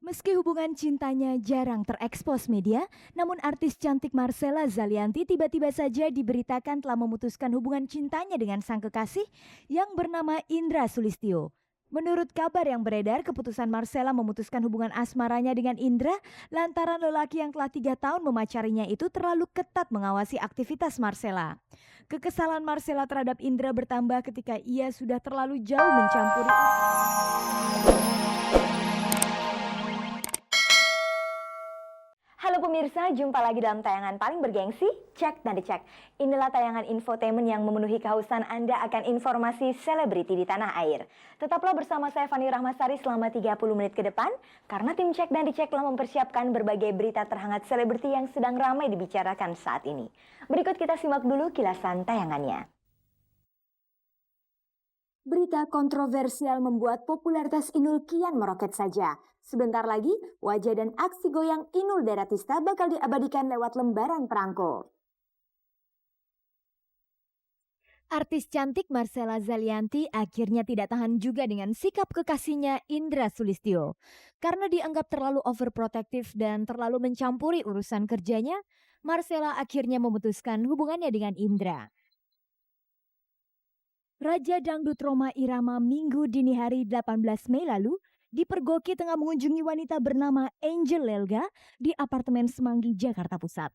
Meski hubungan cintanya jarang terekspos media, namun artis cantik Marcella Zalianty tiba-tiba saja diberitakan telah memutuskan hubungan cintanya dengan sang kekasih yang bernama Indra Sulistyo. Menurut kabar yang beredar, keputusan Marcella memutuskan hubungan asmaranya dengan Indra lantaran lelaki yang telah 3 tahun memacarinya itu terlalu ketat mengawasi aktivitas Marcella. Kekesalan Marcella terhadap Indra bertambah ketika ia sudah terlalu jauh mencampuri. Halo pemirsa, jumpa lagi dalam tayangan paling bergengsi, Cek dan Dicek. Inilah tayangan infotainment yang memenuhi kehausan Anda akan informasi selebriti di tanah air. Tetaplah bersama saya Fani Rahmasari selama 30 menit ke depan, karena tim Cek dan Dicek telah mempersiapkan berbagai berita terhangat selebriti yang sedang ramai dibicarakan saat ini. Berikut kita simak dulu kilasan tayangannya. Berita kontroversial membuat popularitas Inul kian meroket saja. Sebentar lagi, wajah dan aksi goyang Inul Daratista bakal diabadikan lewat lembaran perangko. Artis cantik Marcella Zalianty akhirnya tidak tahan juga dengan sikap kekasihnya Indra Sulistyo. Karena dianggap terlalu overprotective dan terlalu mencampuri urusan kerjanya, Marcella akhirnya memutuskan hubungannya dengan Indra. Raja Dangdut Rhoma Irama Minggu dini hari 18 Mei lalu dipergoki tengah mengunjungi wanita bernama Angel Lelga di apartemen Semanggi, Jakarta Pusat.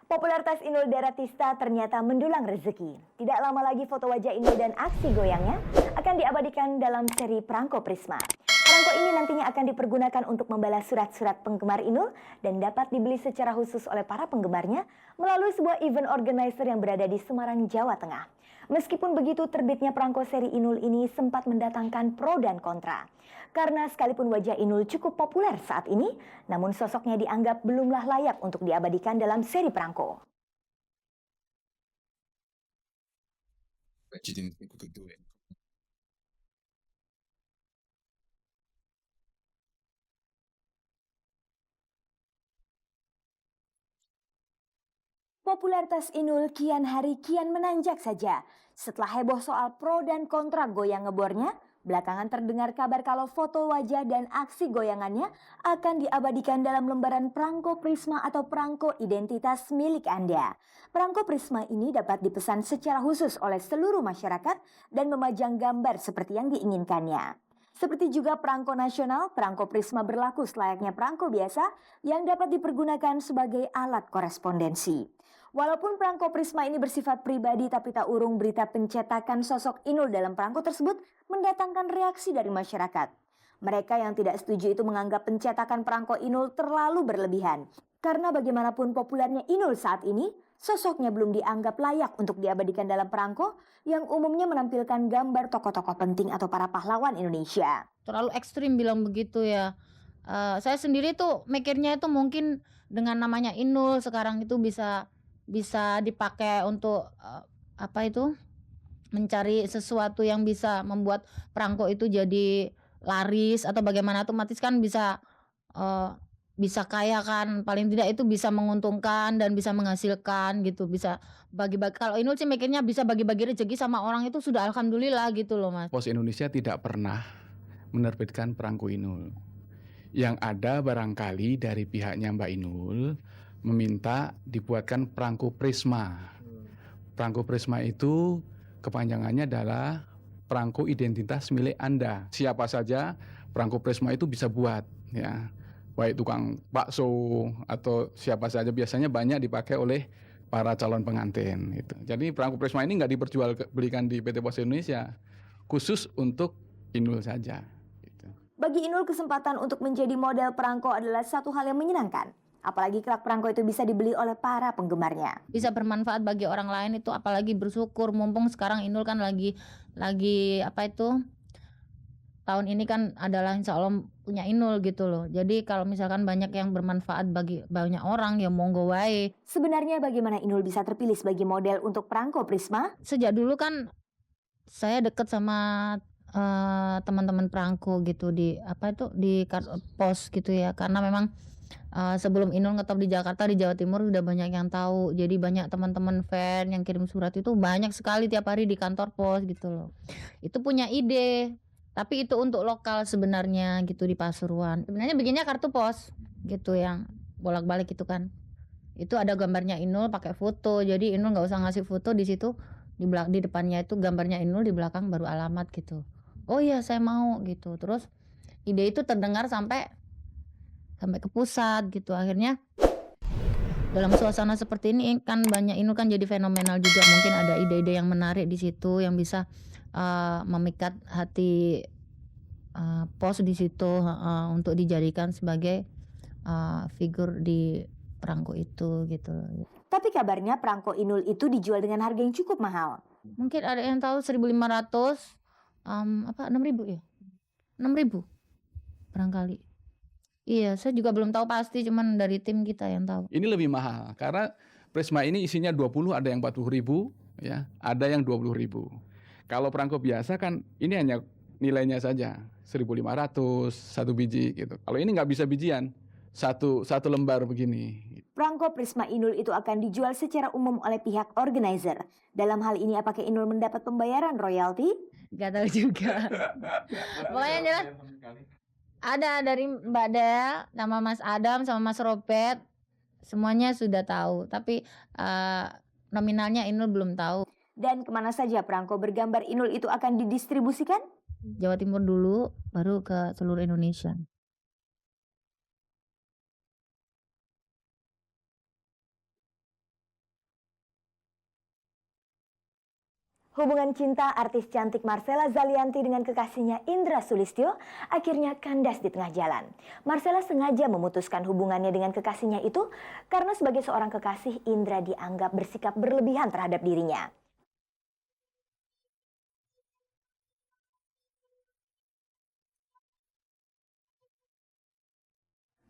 Popularitas Inul Daratista ternyata mendulang rezeki. Tidak lama lagi foto wajah Inul dan aksi goyangnya akan diabadikan dalam seri Perangko Prisma. Perangko ini nantinya akan dipergunakan untuk membalas surat-surat penggemar Inul dan dapat dibeli secara khusus oleh para penggemarnya melalui sebuah event organizer yang berada di Semarang, Jawa Tengah. Meskipun begitu, terbitnya perangko seri Inul ini sempat mendatangkan pro dan kontra. Karena sekalipun wajah Inul cukup populer saat ini, namun sosoknya dianggap belumlah layak untuk diabadikan dalam seri perangko. But you didn't think we could do it. Popularitas Inul kian hari kian menanjak saja. Setelah heboh soal pro dan kontra goyang ngebornya, belakangan terdengar kabar kalau foto wajah dan aksi goyangannya akan diabadikan dalam lembaran Perangko Prisma atau perangko identitas milik Anda. Perangko Prisma ini dapat dipesan secara khusus oleh seluruh masyarakat dan memajang gambar seperti yang diinginkannya. Seperti juga perangko nasional, perangko Prisma berlaku selayaknya perangko biasa yang dapat dipergunakan sebagai alat korespondensi. Walaupun perangko Prisma ini bersifat pribadi, tapi tak urung berita pencetakan sosok Inul dalam perangko tersebut mendatangkan reaksi dari masyarakat. Mereka yang tidak setuju itu menganggap pencetakan perangko Inul terlalu berlebihan. Karena bagaimanapun populernya Inul saat ini, sosoknya belum dianggap layak untuk diabadikan dalam perangko yang umumnya menampilkan gambar tokoh-tokoh penting atau para pahlawan Indonesia. Terlalu ekstrim bilang begitu ya. Saya sendiri tuh mikirnya itu mungkin dengan namanya Inul sekarang itu bisa dipakai untuk mencari sesuatu yang bisa membuat perangko itu jadi laris atau bagaimana, otomatis kan bisa kaya kan, paling tidak itu bisa menguntungkan dan bisa menghasilkan gitu, bisa bagi-bagi. Kalau Inul sih mikirnya bisa bagi-bagi rezeki sama orang itu sudah alhamdulillah gitu loh Mas. Pos Indonesia tidak pernah menerbitkan perangko Inul. Yang ada barangkali dari pihaknya Mbak Inul meminta dibuatkan perangko Prisma. Perangko Prisma itu kepanjangannya adalah perangko identitas milik Anda. Siapa saja perangko Prisma itu bisa buat, ya. Baik tukang bakso atau siapa saja, biasanya banyak dipakai oleh para calon pengantin. Gitu. Jadi perangko Prisma ini nggak diperjualbelikan di PT Pos Indonesia, khusus untuk Inul saja. Gitu. Bagi Inul, kesempatan untuk menjadi model perangko adalah satu hal yang menyenangkan. Apalagi kelak perangko itu bisa dibeli oleh para penggemarnya. Bisa bermanfaat bagi orang lain itu apalagi bersyukur, mumpung sekarang Inul kan lagi tahun ini kan adalah insya Allah punya Inul gitu loh. Jadi kalau misalkan banyak yang bermanfaat bagi banyak orang ya monggo wae. Sebenarnya bagaimana Inul bisa terpilih sebagai model untuk perangko Prisma? Sejak dulu kan saya deket sama teman-teman perangko gitu di pos gitu ya, karena memang sebelum Inul ngetop di Jakarta, di Jawa Timur udah banyak yang tahu. Jadi banyak teman-teman fan yang kirim surat itu banyak sekali tiap hari di kantor pos gitu loh. Itu punya ide Tapi itu untuk lokal sebenarnya gitu di Pasuruan. Sebenarnya bikinnya kartu pos gitu yang bolak-balik itu kan. Itu ada gambarnya Inul pakai foto. Jadi Inul nggak usah ngasih foto di situ, di depannya itu gambarnya Inul, di belakang baru alamat gitu. Oh iya saya mau gitu. Terus ide itu terdengar sampai ke pusat gitu. Akhirnya dalam suasana seperti ini kan banyak Inul kan jadi fenomenal juga. Mungkin ada ide-ide yang menarik di situ yang bisa memikat hati pos di situ, untuk dijadikan sebagai figur di perangko itu gitu. Tapi kabarnya perangko Inul itu dijual dengan harga yang cukup mahal. Mungkin ada yang tahu 1.500, 6.000 ya? 6.000 barangkali. Iya, saya juga belum tahu pasti, cuman dari tim kita yang tahu. Ini lebih mahal karena Prisma ini isinya 20, ada yang 40.000 ya, ada yang 20.000. Kalau perangko biasa kan ini hanya nilainya saja 1.500 satu biji gitu. Kalau ini nggak bisa bijian, satu lembar begini. Perangko Prisma Inul itu akan dijual secara umum oleh pihak organizer. Dalam hal ini apakah Inul mendapat pembayaran royalti? Gak tahu juga. Pokoknya jelas ada dari Mbak Dea sama Mas Adam sama Mas Robert, semuanya sudah tahu. Tapi nominalnya Inul belum tahu. Dan kemana saja perangko bergambar Inul itu akan didistribusikan? Jawa Timur dulu, baru ke seluruh Indonesia. Hubungan cinta artis cantik Marcella Zalianty dengan kekasihnya Indra Sulistyo akhirnya kandas di tengah jalan. Marcella sengaja memutuskan hubungannya dengan kekasihnya itu karena sebagai seorang kekasih, Indra dianggap bersikap berlebihan terhadap dirinya.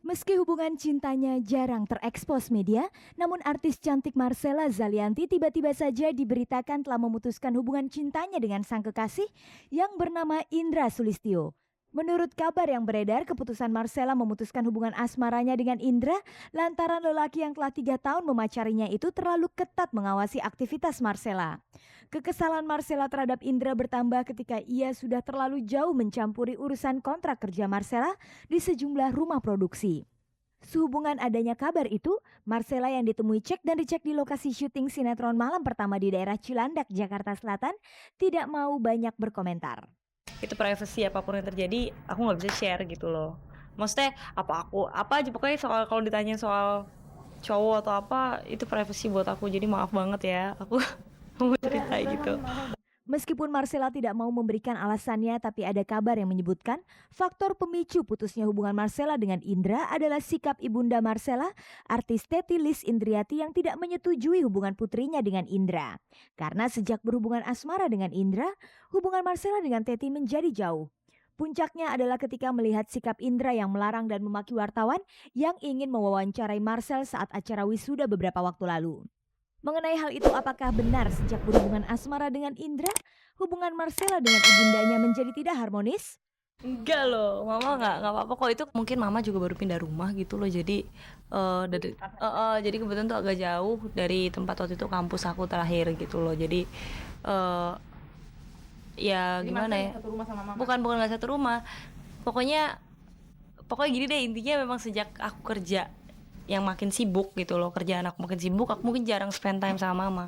Meski hubungan cintanya jarang terekspos media, namun artis cantik Marcella Zalianty tiba-tiba saja diberitakan telah memutuskan hubungan cintanya dengan sang kekasih yang bernama Indra Sulistyo. Menurut kabar yang beredar, keputusan Marcella memutuskan hubungan asmaranya dengan Indra lantaran lelaki yang telah 3 tahun memacarinya itu terlalu ketat mengawasi aktivitas Marcella. Kekesalan Marcella terhadap Indra bertambah ketika ia sudah terlalu jauh mencampuri urusan kontrak kerja Marcella di sejumlah rumah produksi. Sehubungan adanya kabar itu, Marcella yang ditemui cek dan dicek di lokasi syuting sinetron Malam Pertama di daerah Cilandak, Jakarta Selatan, tidak mau banyak berkomentar. Itu privacy, apapun yang terjadi aku nggak bisa share gitu loh. Maksudnya apa aja pokoknya soal, kalau ditanya soal cowok atau apa, itu privacy buat aku. Jadi maaf banget ya, aku mau cerita gitu. Meskipun Marcella tidak mau memberikan alasannya, tapi ada kabar yang menyebutkan faktor pemicu putusnya hubungan Marcella dengan Indra adalah sikap ibunda Marcella, artis Teti Lis Indriati, yang tidak menyetujui hubungan putrinya dengan Indra. Karena sejak berhubungan asmara dengan Indra, hubungan Marcella dengan Teti menjadi jauh. Puncaknya adalah ketika melihat sikap Indra yang melarang dan memaki wartawan yang ingin mewawancarai Marcel saat acara wisuda beberapa waktu lalu. Mengenai hal itu, apakah benar sejak berhubungan asmara dengan Indra, hubungan Marcella dengan ibundanya menjadi tidak harmonis? Enggak loh, mama nggak apa-apa kok. Itu mungkin mama juga baru pindah rumah gitu loh. Jadi jadi kebetulan tuh agak jauh dari tempat waktu itu kampus aku terakhir gitu loh. Jadi ya gimana ya, Satu rumah sama mama. bukan nggak satu rumah. Pokoknya gini deh, intinya memang sejak aku kerja yang makin sibuk gitu loh, kerjaan aku makin sibuk, aku mungkin jarang spend time sama mama.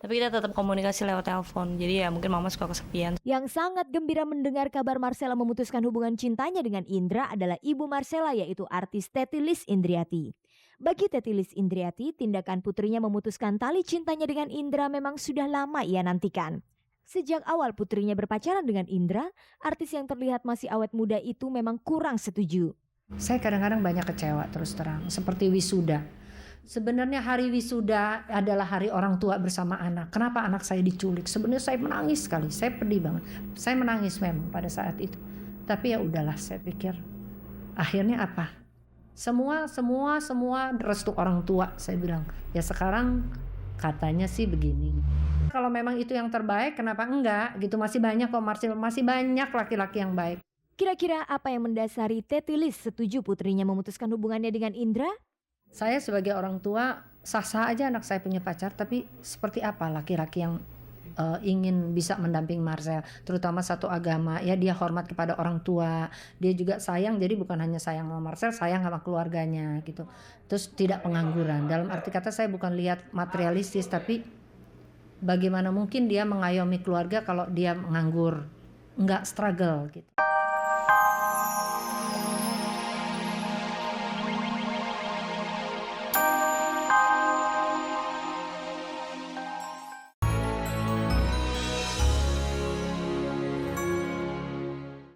Tapi kita tetap komunikasi lewat telepon. Jadi ya mungkin mama suka kesepian. Yang sangat gembira mendengar kabar Marcella memutuskan hubungan cintanya dengan Indra adalah ibu Marcella, yaitu artis Teti Lis Indriati. Bagi Teti Lis Indriati, tindakan putrinya memutuskan tali cintanya dengan Indra memang sudah lama ia nantikan. Sejak awal putrinya berpacaran dengan Indra, artis yang terlihat masih awet muda itu memang kurang setuju. Saya kadang-kadang banyak kecewa, terus terang, seperti wisuda. Sebenarnya hari wisuda adalah hari orang tua bersama anak. Kenapa anak saya diculik? Sebenarnya saya menangis sekali, saya pedih banget. Saya menangis memang pada saat itu. Tapi ya udahlah, saya pikir akhirnya apa? Semua restu orang tua, saya bilang. Ya sekarang katanya sih begini. Kalau memang itu yang terbaik, kenapa enggak? Gitu, masih banyak kok, masih banyak laki-laki yang baik. Kira-kira apa yang mendasari Teti Lis setuju putrinya memutuskan hubungannya dengan Indra? Saya sebagai orang tua, sah-sah aja anak saya punya pacar, tapi seperti apa laki-laki yang ingin bisa mendampingi Marcel, terutama satu agama ya, dia hormat kepada orang tua, dia juga sayang, jadi bukan hanya sayang sama Marcel, sayang sama keluarganya gitu. Terus tidak pengangguran, dalam arti kata saya bukan lihat materialistis, tapi bagaimana mungkin dia mengayomi keluarga kalau dia nganggur, nggak struggle gitu.